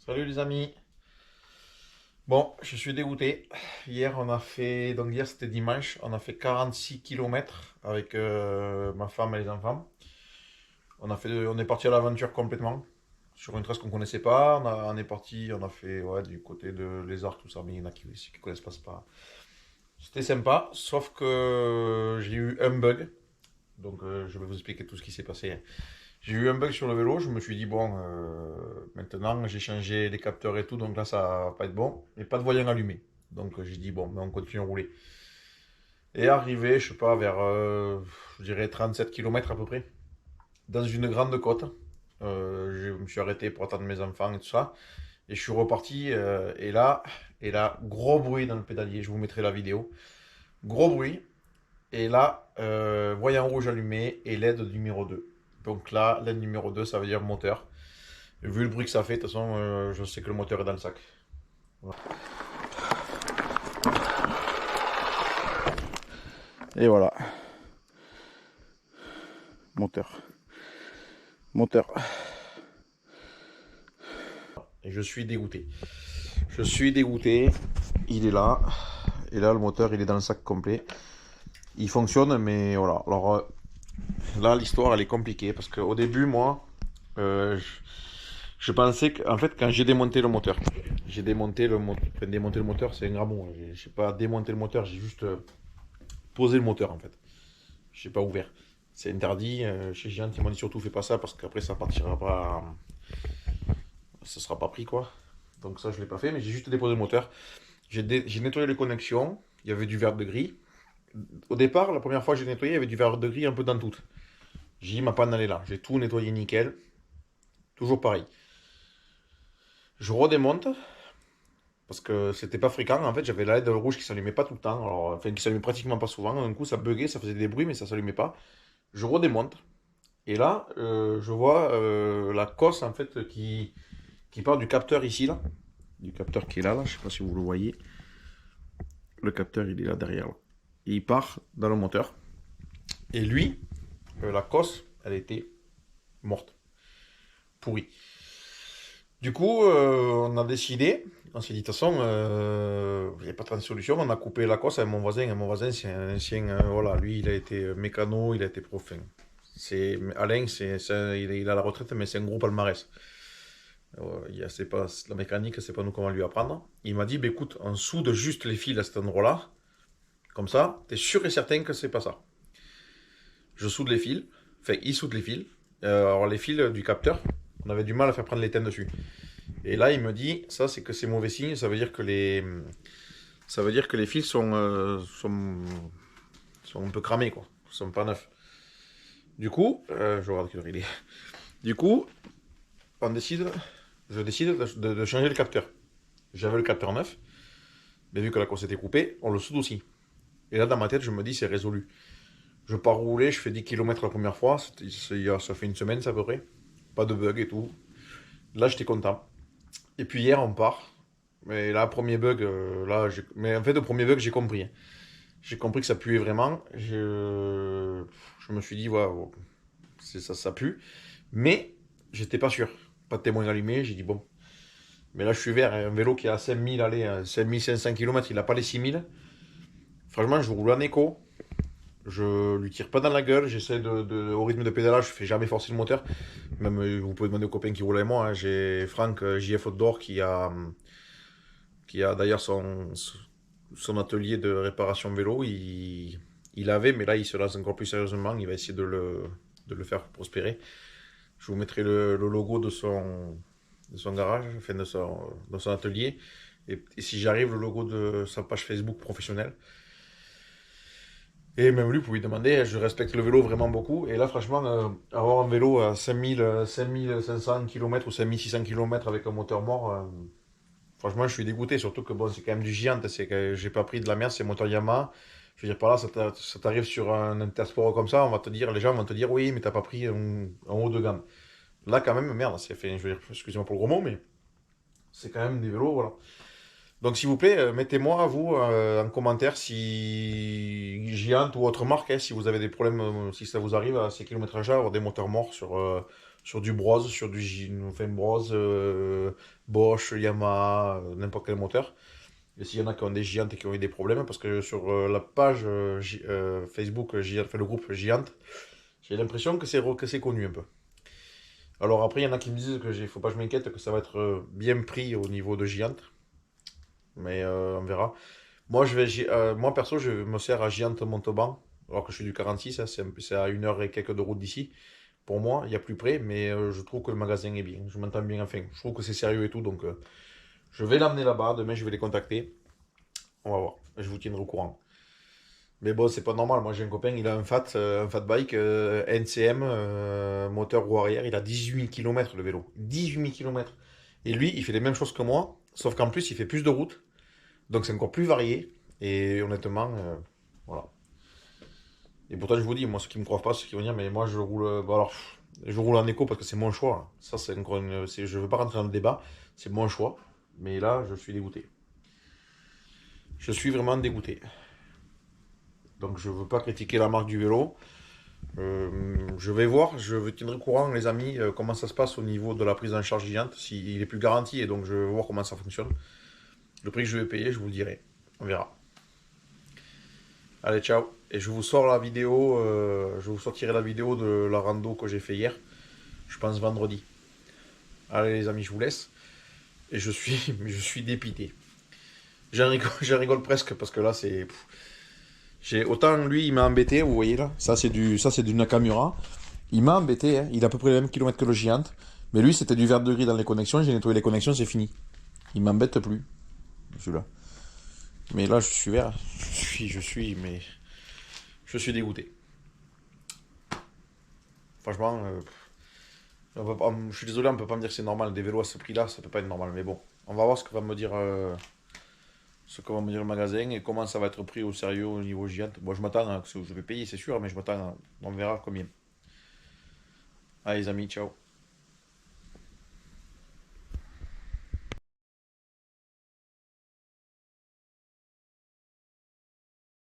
Salut les amis. Bon, je suis dégoûté. Hier, on a fait, donc hier c'était dimanche, on a fait 46 kilomètres avec ma femme et les enfants. On est parti à l'aventure complètement sur une trace qu'on connaissait pas. On est parti, on a fait ouais, du côté de Lézard, tout ça, mais il y en a qui connaissent pas, c'est pas. C'était sympa, sauf que j'ai eu un bug. Donc je vais vous expliquer tout ce qui s'est passé. J'ai eu un bug sur le vélo, je me suis dit, bon, maintenant j'ai changé les capteurs et tout, donc là ça va pas être bon. Et pas de voyant allumé. Donc j'ai dit, bon, ben, on continue à rouler. Et arrivé, je sais pas, vers, je dirais 37 kilomètres à peu près, dans une grande côte. Je me suis arrêté pour attendre mes enfants et tout ça. Et je suis reparti, et là, gros bruit dans le pédalier, je vous mettrai la vidéo. Gros bruit, et là, voyant rouge allumé et LED numéro 2. Donc là, LED numéro 2, ça veut dire moteur. Vu le bruit que ça fait, de toute façon, je sais que le moteur est dans le sac. Voilà. Et voilà, moteur. Moteur. Et je suis dégoûté. Je suis dégoûté. Il est là. Et là, le moteur, il est dans le sac complet. Il fonctionne, mais voilà. Alors là, l'histoire, elle est compliquée. Parce qu'au début, moi, euh, je, je pensais qu'en fait, quand j'ai démonté le moteur, j'ai démonté le moteur. Enfin, démonter le moteur, c'est un grand mot. J'ai pas démonté le moteur, j'ai juste posé le moteur, en fait. J'ai pas ouvert. C'est interdit. Chez Giant, ils m'ont dit surtout fais pas ça parce qu'après ça partira pas. Ça sera pas pris quoi. Donc ça, je l'ai pas fait, mais j'ai juste déposé le moteur. J'ai nettoyé les connexions. Il y avait du verre de gris. Au départ, la première fois que j'ai nettoyé, il y avait du verre de gris un peu dans tout. J'ai dit ma panne elle est là. J'ai tout nettoyé nickel. Toujours pareil. Je redémonte parce que c'était pas fréquent. En fait, j'avais la LED rouge qui s'allumait pas tout le temps. Alors, enfin, qui s'allumait pratiquement pas souvent. D'un coup, ça buguait, ça faisait des bruits, mais ça s'allumait pas. Je redémonte. Et là, je vois la cosse en fait qui part du capteur ici là, du capteur qui est là, je sais pas si vous le voyez. Le capteur il est là derrière. Là. Et il part dans le moteur. Et lui, la cosse, elle était morte, pourrie. Du coup, on a décidé, on s'est dit de toute façon, il n'y a pas de solution. On a coupé la cosse avec mon voisin. Et mon voisin, c'est un ancien, voilà, lui, il a été mécano, il a été prof. C'est Alain, il a la retraite, mais c'est un gros palmarès. C'est pas, la mécanique, c'est pas nous comment lui apprendre. Il m'a dit, bah, écoute, on soude juste les fils à cet endroit-là, comme ça, t'es sûr et certain que c'est pas ça. Je soude les fils, enfin, il soude les fils. Alors, les fils du capteur, on avait du mal à faire prendre l'étain dessus. Et là, il me dit, ça, c'est que c'est mauvais signe, ça veut dire que les fils sont un peu cramés, quoi. Ils sont pas neufs. Du coup, je regarde quelle heure il est. Du coup, on décide, je décide de changer le capteur. J'avais le capteur neuf, mais vu que la course était coupée, on le soude aussi. Et là, dans ma tête, je me dis, c'est résolu. Je pars rouler, je fais 10 kilomètres la première fois, ça fait une semaine, ça à peu près. Pas de bug et tout. Là, j'étais content. Et puis hier, on part. Mais là, premier bug, mais en fait, le premier bug, j'ai compris. Hein. J'ai compris que ça puait vraiment. Je me suis dit, ouais, ouais, ça pue. Mais j'étais pas sûr. Pas de témoin allumé, j'ai dit, bon. Mais là, je suis vert. Un vélo qui est à 5000, allez, 5500 km, il n'a pas les 6000. Franchement, je roule en écho. Je lui tire pas dans la gueule. J'essaie au rythme de pédalage, je fais jamais forcer le moteur. Même, vous pouvez demander aux copains qui roulent avec moi. Hein. J'ai Franck JF Outdoor qui a d'ailleurs son atelier de réparation vélo. Il avait, mais là, il se lance encore plus sérieusement. Il va essayer de le faire prospérer. Je vous mettrai le logo de son garage, enfin de son atelier. Et si j'arrive, le logo de sa page Facebook professionnelle. Et même lui, vous pouvez demander, je respecte le vélo vraiment beaucoup. Et là, franchement, avoir un vélo à 5500 km ou 5600 km avec un moteur mort, franchement, je suis dégoûté. Surtout que bon, c'est quand même du Giant, c'est que j'ai pas pris de la merde, c'est moteur Yamaha. Je veux dire, par là, ça t'arrive sur un Intersport comme ça, les gens vont te dire, oui, mais t'as pas pris un haut de gamme. Là, quand même, merde, c'est fait, je veux dire, excusez-moi pour le gros mot, mais c'est quand même des vélos, voilà. Donc, s'il vous plaît, mettez-moi, vous, en commentaire si Giant ou autre marque, hein, si vous avez des problèmes, si ça vous arrive à ces kilométrages-là, avoir des moteurs morts sur du Brose, sur du enfin, Brose, Bosch, Yamaha, n'importe quel moteur. Et s'il y en a qui ont des Giant et qui ont eu des problèmes, parce que sur la page Facebook, enfin, le groupe Giant, j'ai l'impression que c'est connu un peu. Alors après, il y en a qui me disent que faut pas que je m'inquiète, que ça va être bien pris au niveau de Giant. Mais on verra. Moi perso, je me sers à Giant Montauban, alors que je suis du 46, hein, c'est à 1 heure et quelques de route d'ici. Pour moi, il y a plus près, mais je trouve que le magasin est bien. Je m'entends bien, enfin, je trouve que c'est sérieux et tout, donc je vais l'amener là-bas. Demain, je vais les contacter. On va voir. Je vous tiendrai au courant. Mais bon, c'est pas normal. Moi, j'ai un copain, il a un fat bike, NCM, moteur roue arrière. Il a 18 000 km le vélo. 18 000 km. Et lui, il fait les mêmes choses que moi, sauf qu'en plus, il fait plus de route. Donc, c'est encore plus varié. Et honnêtement, voilà. Et pourtant, je vous dis, moi, ceux qui me croient pas, ceux qui vont dire, mais moi, je roule. Bon, alors, je roule en éco parce que c'est mon choix, hein. Ça, c'est encore je veux pas rentrer dans le débat. C'est mon choix. Mais là, je suis dégoûté. Je suis vraiment dégoûté. Donc, je veux pas critiquer la marque du vélo. Je vais voir, je vous tiendrai au courant, les amis, comment ça se passe au niveau de la prise en charge Giant, s'il est plus garanti, et donc je vais voir comment ça fonctionne. Le prix que je vais payer, je vous le dirai. On verra. Allez, ciao. Et je vous sors la vidéo, je vous sortirai la vidéo de la rando que j'ai fait hier. Je pense vendredi. Allez, les amis, je vous laisse. Et je suis dépité. J'en rigole presque parce que là, c'est. Autant lui, il m'a embêté, vous voyez là. Ça, c'est du Nakamura. Il m'a embêté, hein. Il a à peu près les mêmes kilomètres que le Giant. Mais lui, c'était du vert de gris dans les connexions. J'ai nettoyé les connexions, c'est fini. Il m'embête plus, celui-là. Mais là, je suis vert. Mais je suis dégoûté. Franchement, je suis désolé, on peut pas me dire que c'est normal. Des vélos à ce prix-là, ça peut pas être normal. Mais bon, on va voir ce que va me dire le magasin et comment ça va être pris au sérieux au niveau Giant. Moi, je m'attends à ce que je vais payer, c'est sûr, mais on verra combien. Allez, les amis, ciao.